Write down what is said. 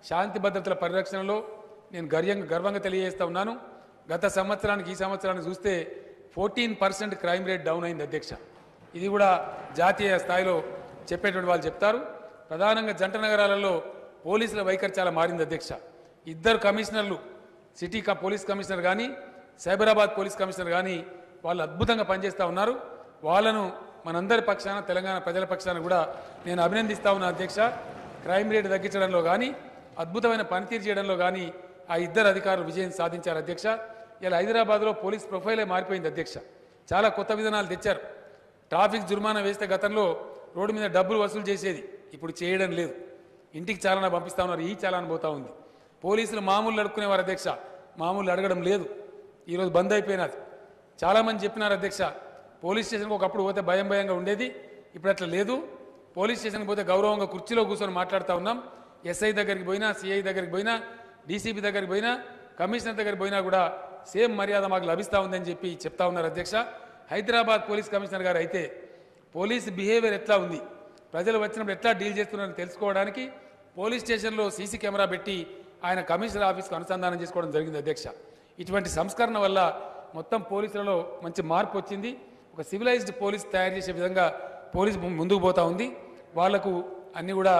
శాంతి భద్రతల పరిరక్షణలో నేను గర్వంగా తెలియజేస్తా ఉన్నాను. గత సంవత్సరానికి ఈ సంవత్సరానికి చూస్తే 14% క్రైమ్ రేట్ డౌన్ అయింది అధ్యక్ష. ఇది కూడా జాతీయ స్థాయిలో చెప్పేటువంటి వాళ్ళు చెప్తారు. ప్రధానంగా జంట నగరాలలో పోలీసుల వైఖరి చాలా మారింది అధ్యక్ష. ఇద్దరు కమిషనర్లు, సిటీ పోలీస్ కమిషనర్ కానీ సైబరాబాద్ పోలీస్ కమిషనర్ కానీ వాళ్ళు అద్భుతంగా పనిచేస్తూ ఉన్నారు. వాళ్ళను మనందరి పక్షాన, తెలంగాణ ప్రజల పక్షాన కూడా నేను అభినందిస్తా ఉన్నా అధ్యక్ష. క్రైమ్ రేట్ తగ్గించడంలో కానీ అద్భుతమైన పనితీరు చేయడంలో కానీ ఆ ఇద్దరు అధికారులు విజయం సాధించారు అధ్యక్ష. ఇలా హైదరాబాద్లో పోలీస్ ప్రొఫైలే మారిపోయింది అధ్యక్ష. చాలా కొత్త విధానాలు తెచ్చారు. ట్రాఫిక్ జుర్మానా వేస్తే గతంలో రోడ్డు మీద డబ్బులు వసూలు చేసేది, ఇప్పుడు చేయడం లేదు. ఇంటికి చాలానా పంపిస్తా ఉన్నారు, ఈ చాలాన పోతా ఉంది. పోలీసులు మామూలు అడుక్కునేవారు అధ్యక్ష, మామూలు అడగడం లేదు. ఈరోజు బంద్ అయిపోయినది. చాలామంది చెప్పినారు అధ్యక్ష, పోలీస్ స్టేషన్కి ఒకప్పుడు పోతే భయంగా ఉండేది, ఇప్పుడు అట్లా లేదు. పోలీస్ స్టేషన్కి పోతే గౌరవంగా కుర్చీలో కూర్చొని మాట్లాడుతూ ఉన్నాం. ఎస్ఐ దగ్గరికి పోయినా, సిఐ దగ్గరికి పోయినా, డీసీపీ దగ్గరికి పోయినా, కమిషనర్ దగ్గరికి పోయినా కూడా సేమ్ మర్యాద మాకు లభిస్తూ ఉందని చెప్పి చెప్తా ఉన్నారు అధ్యక్ష. హైదరాబాద్ పోలీస్ కమిషనర్ గారు అయితే పోలీస్ బిహేవియర్ ఎట్లా ఉంది, ప్రజలు వచ్చినప్పుడు ఎట్లా డీల్ చేస్తున్నారని తెలుసుకోవడానికి పోలీస్ స్టేషన్లో సీసీ కెమెరా పెట్టి ఆయన కమిషనర్ ఆఫీస్కు అనుసంధానం చేసుకోవడం జరిగింది అధ్యక్ష. ఇటువంటి సంస్కరణ వల్ల మొత్తం పోలీసులలో మంచి మార్పు వచ్చింది. ఒక సివిలైజ్డ్ పోలీస్ తయారు చేసే విధంగా పోలీసు ముందుకు పోతా ఉంది. వాళ్లకు అన్ని కూడా